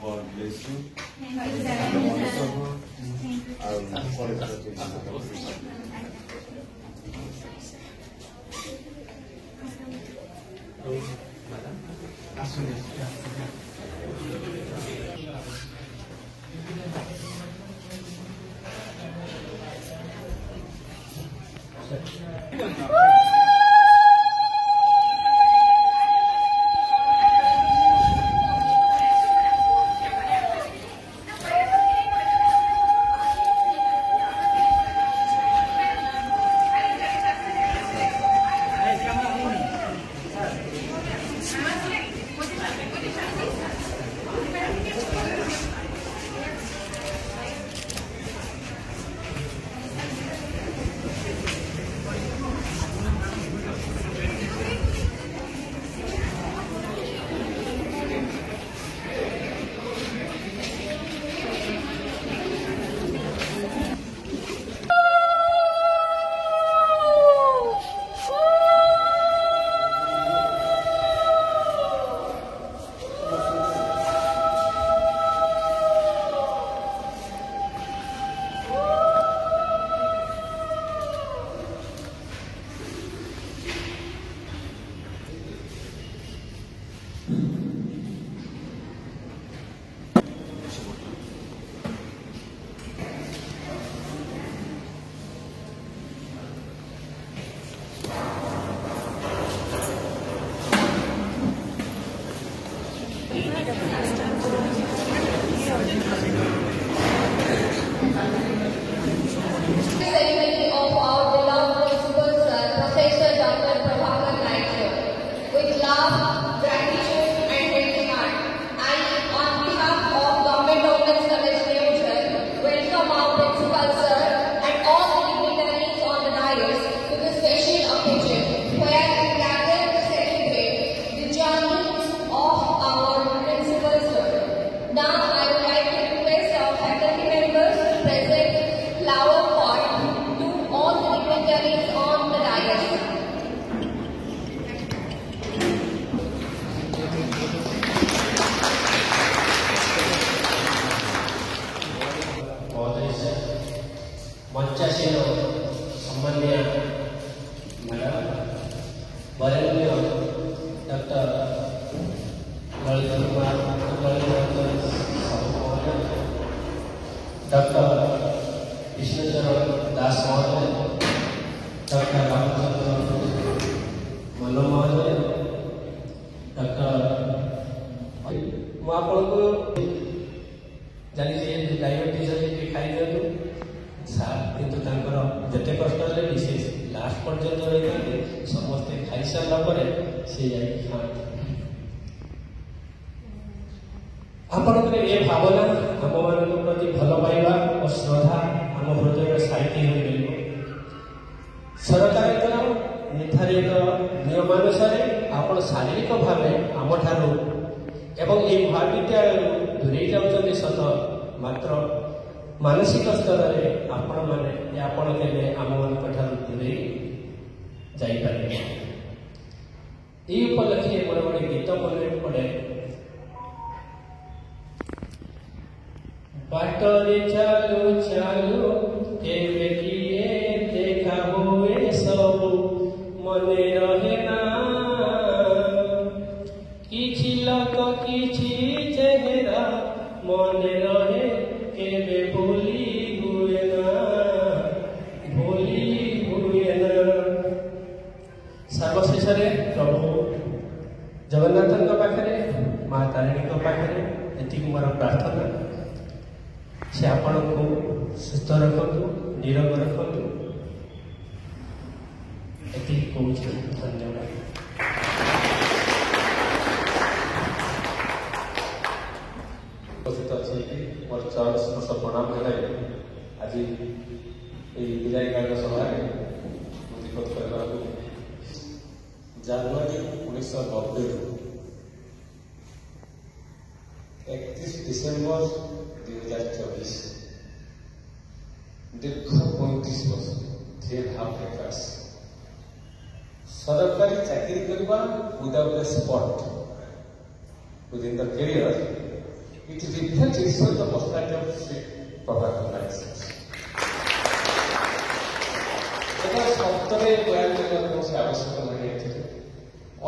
God bless you. ಮಂಚಾಶೀಲು ಸಾಮಾನ್ಯ madam ವರೆಣ್ಯ ಡಾಕ್ಟರ್ ಲಲಿತ್ ಕುಮಾರ್ डॉक्टर विष्णुचरण दास महोदय, डॉक्टर रामचंद्र मल्ल महोदय, डॉक्टर आपको जानी डायबिटीज खाई दिखाँ सार कितु जिते कष्ट से लास्ट पर्यंत रही समस्ते खाई सारापर सी खाते आपंकर ये भावना आम मान प्रति भल पाइबा और श्रद्धा आम हृदय साइती हो सरकार निर्धारित नियमानुसार आप शारीरिक भाव आम ठारू एवं ये महाविद्यालय दूरे जाऊँच सत मात्र मानसिक स्तर में आपण मैंने आपण के आम मान दूरे जापे ये उपलक्षे गोटे गोटे गीत मन पड़े बाटरे चालू चालू केवे किए देखा हुए सब मने रहे ना किछि लोक किछि चेहरा मने रहे केवे भूली हुए ना सर्वशेष प्रभु जगन्नाथ पाखे माँ तारिणी पाखे ये मोर प्रार्थना से आपण को सुस्थ रखु निरोग रखु ये कहूँ धन्यवाद। उपस्थित अच्छी मोर चरण स्पर्श प्रणाम है आज विदाय कार्य सभा दिपत करने जनवरी 1990 31 डिसेम्बर 2024 दीर्घ 35 वर्ष 3.5 decades सरकारी चाकरी करवा without a spot within the career, it reflects itself the personality of Sri Prabhakar Naik. এটা সপ্তাহে প্রয়াস ସେ ଆବଶ୍ୟକ ନାହିଁ ଏଥିରେ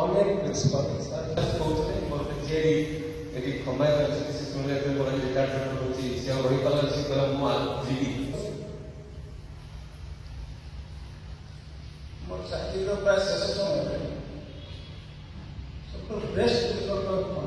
ଅନେକ ପ୍ରିନ୍ସିପାଲ ସାର୍ କହୁଥିଲେ ମୋର ଯେ ଏଠି କମାଇ ଅଛି ସେ ଶୁଣିଲେ ମୋର ରିଟାୟାରମେଣ୍ଟ ହେଉଛି ସେ ଆଉ ରହିପାରିଲା ସେ କହିଲା ମୁଁ ଯିବି ମୋର ଚାକିରିର ପ୍ରାୟ ଶେଷ ସମୟରେ ସବୁଠୁ ବେଷ୍ଟ ବିକଳ୍ପ କ'ଣ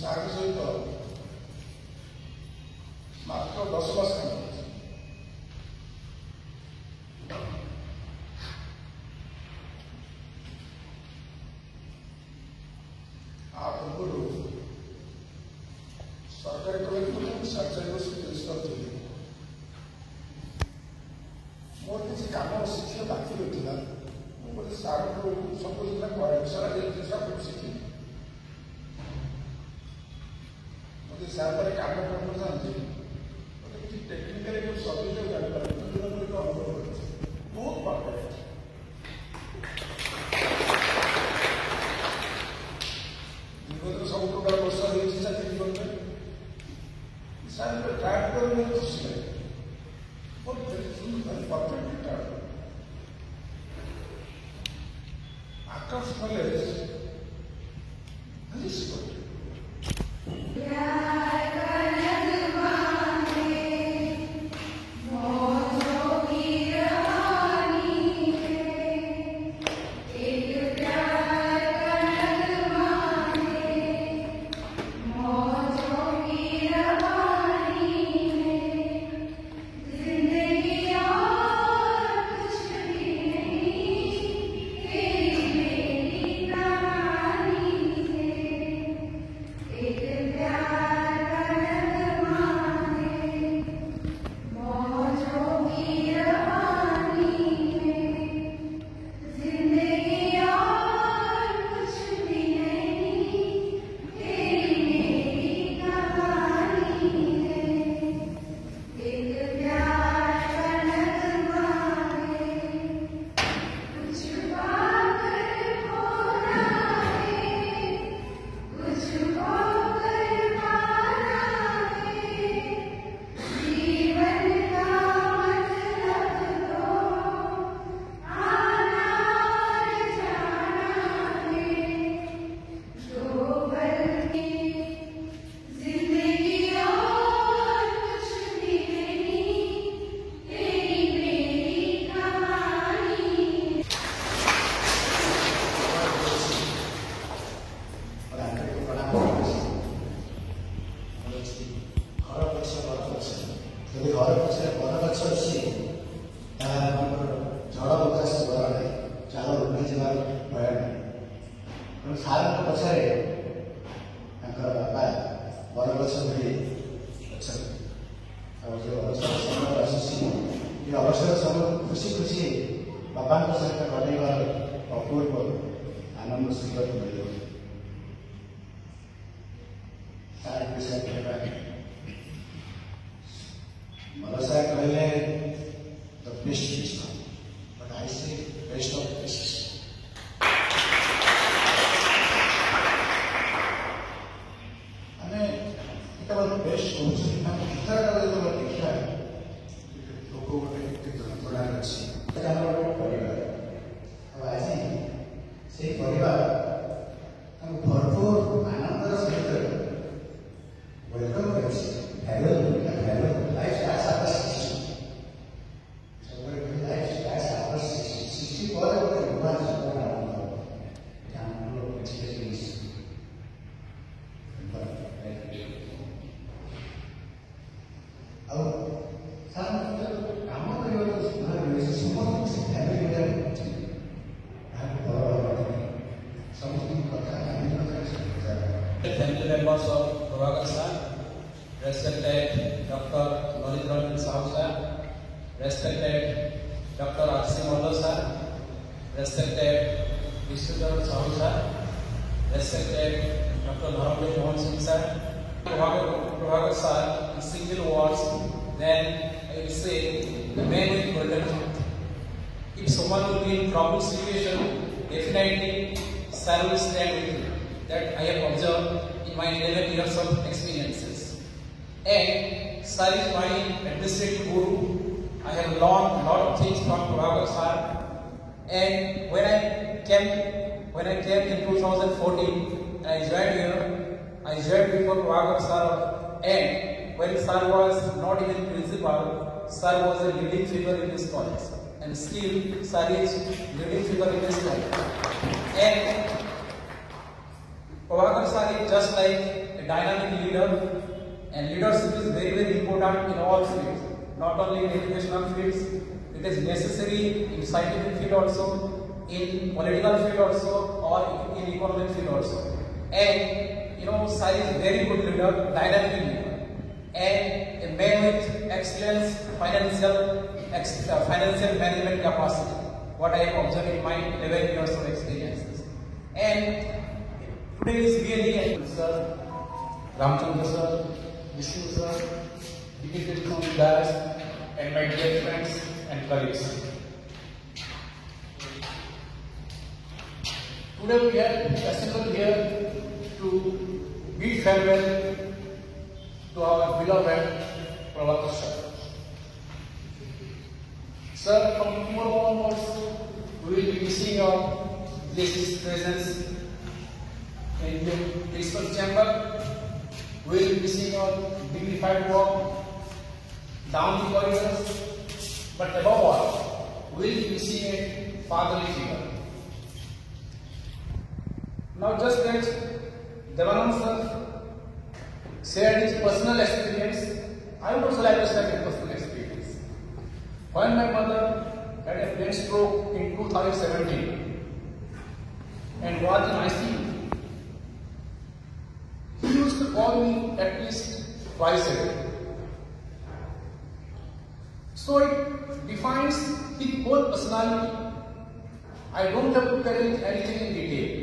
ସାର୍ ସହିତ ମାତ୍ର 10 ମାସ କାମ କରିଛି। ଆ ପୂର୍ବରୁ ସରକାରୀ କଲେଜରେ ମୁଁ 4 ବର୍ଷ ପ୍ରିନ୍ସିପାଲ ଥିଲି। ମୋର କିଛି କାମ ଶିଖିବା ବାକି ରହିଥିଲା। ମୁଁ ଗୋଟେ ସାର୍ଙ୍କୁ ସବୁ ଜିନିଷ କରେକ୍ଟ ସାର୍ ଏ ଜିନିଷ ଶିଖିଲି। ମୋତେ ସାର୍ ପରେ କାମ କରିଥାନ୍ତି ମୋତେ କିଛି ଟେକ୍ନିକାଲି ଯେଉଁ ସର୍ଭିସ୍ ଜାଣିପାରିଲି ଗୋଟେ ଅନୁଭବ କରିଛି ବହୁତ ପରଫେକ୍ଟ। ଜୀବନରେ ସବୁ ପ୍ରକାର ବର୍ଷ ହେଇଛି ଚାକିରି କରିବେ ସାର୍ ଟ୍ରାକ୍ କରି ଖୁସି ଲାଗେ ବହୁତ ପରଫେକ୍ଟ ଟ୍ରାକ୍ ଆକାଶ କଲେଜ ଆଜି ଶିଖ ଯଦି ଘର ପଛରେ ବରଗଛ ଅଛି ତାହା ଆପଣଙ୍କର ଝଡ଼ ବତାସ ଯିବାର ନାହିଁ, ଚାଲ ଉଠି ଯିବାର ଭୟ ନାହିଁ। ତେଣୁ ସାର୍ଙ୍କ ପଛରେ ତାଙ୍କର ବାପା ବରଗଛ ଧରି ଅଛନ୍ତି। ଆଉ ଯେଉଁ ଅବସର ସମୟ ଆସୁଛି ଏ ଅବସର ସମୟ ଖୁସି ଖୁସି ବାପାଙ୍କ ସହିତ କଟେଇବାର ଅପୂର୍ବ ଆନନ୍ଦ ଶିଖିବାକୁ ମିଳିବ। ସାର୍ ବିଷୟ କହିବା Malasa कहले the best wisdom, but I say best of bests. ଆମେ କେତେବେଳେ ବେଷ୍ଟ କହୁଛୁ ଆମେ ଗୀତାଟା ଯେତେବେଳେ ଦେଖିବା ଲୋକ ଗୋଟେ ଜଣାପଡ଼ା ଅଛି ଆମର ଗୋଟେ ପରିବାର। ଆଉ ଆଜି ସେଇ ପରିବାର ତାଙ୍କୁ ଭରପୁର ଆନନ୍ଦର ସହିତ ୱେଲକମ୍ କରିଛି। Life starts after 60. So life starts after 60. 60 ପରେ ଗୋଟେ ବିବାହ ଜୀବନ ଆରମ୍ଭ ହେବ। ଆମର ଏକ୍ସପିରିଏନ୍ସ ଆଉ ସାର୍ କାମ କରିବାକୁ ସୁବିଧା ମିଳିଛି। ସମସ୍ତଙ୍କୁ ସେ ଫ୍ୟାମିଲି ଗୁଡ଼ାକ କରୁଛନ୍ତି। କାହାକୁ ବଡ଼ ସମସ୍ତଙ୍କ କଥା ଫ୍ୟାମିଲି କଥା Family members of Prabhakar sir, respected Dr. Lalitranjan Sahu sir, respected Dr. R.C. Mallo sir, respected Vishnudev Sahu sir, respected Dr. Dharamveer Mohan Singh sir, Prabhakar sir, in single words, then I will say the man with golden heart. If someone will be in trouble situation, definitely sir will stand with you. That I have observed in my 11 years of experiences. And sir is my administrative guru. I have learned a lot of things from Prabhakar sir. And when I came in 2014, I joined here. I joined before Prabhakar sir. And when sir was not even principal, sir was a leading figure in this college. And still, sir is leading figure in this college. And Prabhakar sir is just like a dynamic leader, and leadership is very, very important in all fields, not only in educational fields. It is necessary in scientific field also, in political field also, or in economic field also. And sir is very good leader, dynamic leader, and a man with excellence, financial management capacity. What I have observed in my 11 years of experiences. And today is really sir, Ramchandra sir, Vishnu sir, dignitaries on the dais, and my dear friends and colleagues. Today we are assembled here to bid farewell to our beloved Prabhakar sir. Sir, from tomorrow onwards, we will be missing your blessed presence in the principal chamber. We will be missing your dignified walk down the corridors, but above all, we will be missing a fatherly figure. Now, just that Devanand sir shared his personal experience, I would also like to share a personal experience. When my mother had a brain stroke in 2017 and was in ICU, he used to call me at least twice a day. So it defines his whole personality. I don't have to tell anything in detail.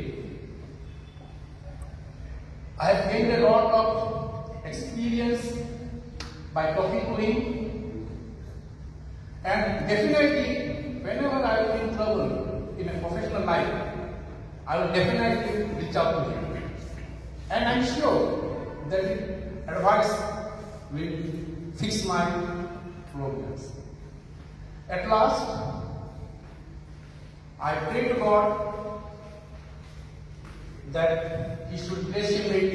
I have gained a lot of experience by talking to him. And definitely, whenever I am in trouble in a professional life, I will definitely reach out to him. And I am sure that his advice will fix my problems. At last, I pray to God that He should bless him with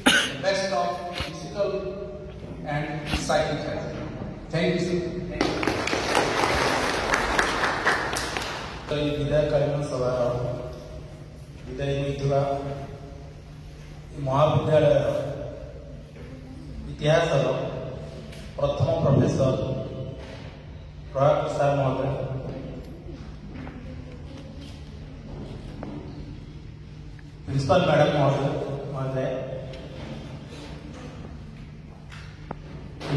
the best of physical and psychic health. Thank you, sir. Thank you. विदायकालीन सभार विदाय होता महाविद्यालय इतिहास प्रथम professor Prabhakar सार महोदय, principal madam महोदय,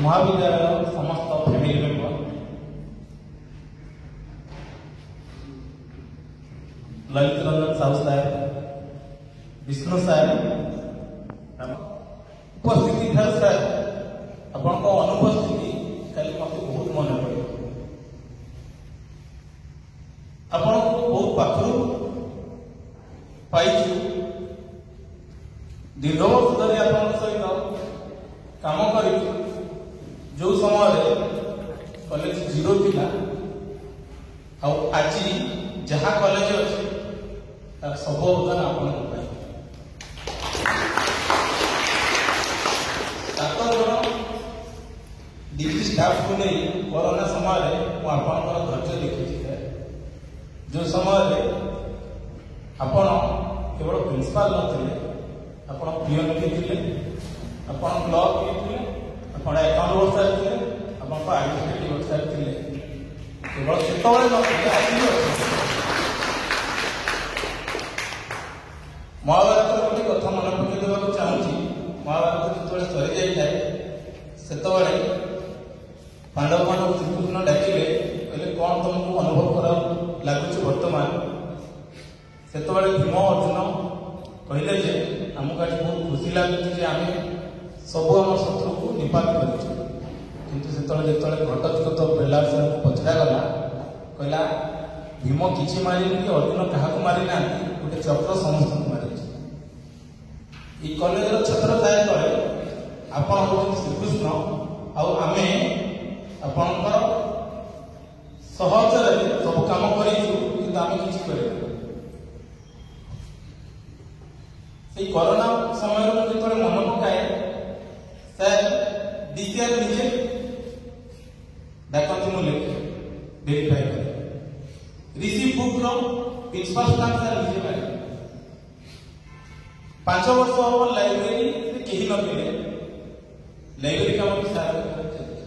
महाविद्यालय समस्त फैमिली मेंबर, ललित रंजन साहू साहब, विष्णु साहब, उपस्थिति था सर आपण अनुपस्थिति कल मत बहुत मन पड़े आपण बहुत पाखु पाई दीर्घ वर्ष धरी आप सहित काम कर जो समय कॉलेज जीरो थिला आज जहाँ कॉलेज अच्छे तार सब अवदान आपण डिग्री स्टाफ को नहीं कोरोना समय आप धैर्य देखी जो समय आपण केवल प्रिंसिपाल नथिले आपण पीएन भी थे आपण ब्लॉक भी थे आपण अकाउंट वर्षा थे आपण आइडेंटिटी वर्षा थे केवल सेतबे महाभारत गोटे कथा मन पकई देवाक चाहूँगी। महाभारत जो सरी जाए से पांडव मान श्रीकृष्ण डाकिले कहले कौन तुमको अनुभव कर लगुच वर्तमान ସେତେବେଳେ ଭୀମ ଅର୍ଜୁନ କହିଲେ ଯେ ଆମକୁ ଆଜି ବହୁତ ଖୁସି ଲାଗୁଛି ଯେ ଆମେ ସବୁ ଆମ ଶତ୍ରୁକୁ ନିପାତ କରିଛୁ। କିନ୍ତୁ ଯେତେବେଳେ ଘଟୋତ୍କଚ ବେଲାର୍ଜୁନଙ୍କୁ ପଚରାଗଲା, କହିଲା ଭୀମ କିଛି ମାରିନି କି ଅର୍ଜୁନ କାହାକୁ ମାରିନାହାନ୍ତି, ଗୋଟେ ଚକ୍ର ସମସ୍ତଙ୍କୁ ମାରିଛି। এই କଲେଜର ଛାତ୍ର ଥାଏ ତଳେ ଆପଣ ହେଉଛନ୍ତି ଶ୍ରୀକୃଷ୍ଣ, ଆଉ ଆମେ ଆପଣଙ୍କର ସହଜରେ ସବୁ କାମ କରିଛୁ, କିନ୍ତୁ ଆମେ କିଛି କରିବୁ। ସେଇ କରୋନା ସମୟରେ ମୁଁ ଯେତେବେଳେ ମନେ ପକାଏ, ସାର୍ DCR ନିଜେ ଡାକନ୍ତି, ମୁଁ ଲେଖେ ଭେରିଫାଏ କରେ। ରିସିଭ୍ ବୁକ୍ର ପ୍ରିନ୍ସିପାଲ ଷ୍ଟାଫ୍ ସାର୍ ନିଜେ ମାରେ। 5 ବର୍ଷ ହବ ଲାଇବ୍ରେରୀରେ କେହି ନଥିଲେ, ଲାଇବ୍ରେରୀ କାମ ବି ସାର୍ ଚାଲିଛି।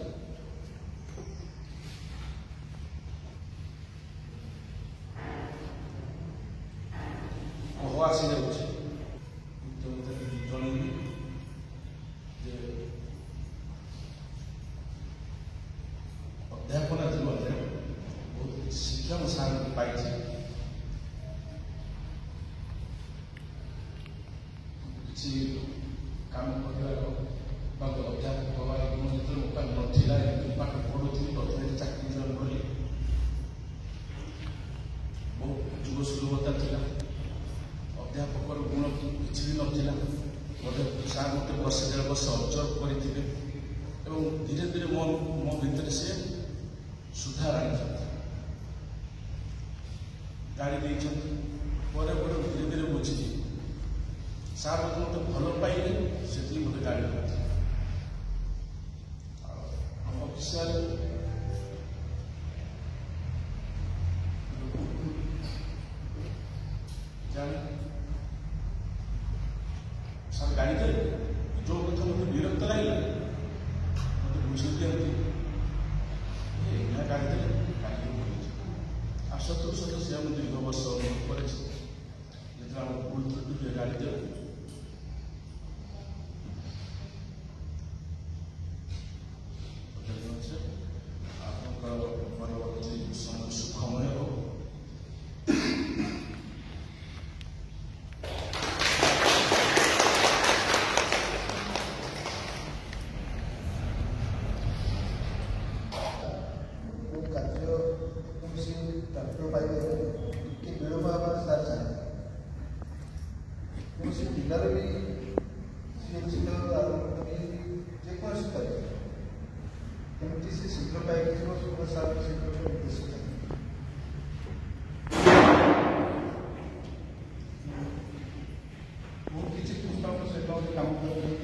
ଆସିଯାଉଛି ଜଣେଇବି ଯେ ଅଧ୍ୟାପନ ଜୀବନରେ ବହୁତ ଶିକ୍ଷା ମୁଁ ସାର୍ ପାଇଛି। କିଛି କାମ କରିବାର ବା ଅଧ୍ୟାପକ ହେବାର ମୋ ଯେତେବେଳେ ଉପାୟ ନଥିଲା, ପାଠ ପଢ଼ୁଥିଲି, ପ୍ରଥମେ ଚାକିରି ଜଏନ୍ କଲି। ବହୁତ ଯୁଗ ସୁଲଭତା ଥିଲା, ଅଧ୍ୟାପକର ଗୁଣ କିଛି ବି ନଥିଲା। ମୋତେ ସାର୍ ମୋତେ ବର୍ଷେ 1.5 ବର୍ଷ ଅବଜର୍ଭ କରିଥିବେ ଏବଂ ଧୀରେ ଧୀରେ ମୋ ଭିତରେ ସେ ସୁଧାର ଆଣିଛନ୍ତି, ଗାଡ଼ି ଦେଇଛନ୍ତି। ପରେ ପରେ ଧୀରେ ଧୀରେ ବୁଝିଲି ସାର୍ ମୋତେ ଭଲ ପାଇଲେ, ସେଥିପାଇଁ ମୋତେ ଗାଡ଼ି ଦେଇଥିଲେ। ଆଉ ଆମ ବିଷୟରେ ଜାଣି ସାର୍ ଗାଡ଼ି ଦେଲେ, ଯେଉଁ କଥା ମୋତେ ବିରକ୍ତ ଲାଗିଲା ମୋତେ ବୁଝେଇ ଦିଅନ୍ତି, ଏଇନା ଗାଡ଼ି ଦେଲେ ଗାଡ଼ି କରିଛି। ଆଉ ସତ ସେ ମୁଁ ଦୀର୍ଘ ବର୍ଷ ଅନୁଭବ କରିଛି। ଯେତେବେଳେ ଆମ ଭୁଲ ତ୍ରୁଟି ଗାଡ଼ି ଦେବେ, ଆପଣଙ୍କର ପରବର୍ତ୍ତୀ ସମୟ ସୁଖମୟ ହଉ। ଜିଲ୍ଲାରେ ବି ଯେକୌଣସି ପାଇବେ କେମିତି ସେ ଶୀଘ୍ର ପାଇଯିବ, ସାର୍ ଶୀଘ୍ର ନିର୍ଦ୍ଦେଶ ବହୁତ କିଛି ପୁସ୍ତକ ସହିତ କାମ କରି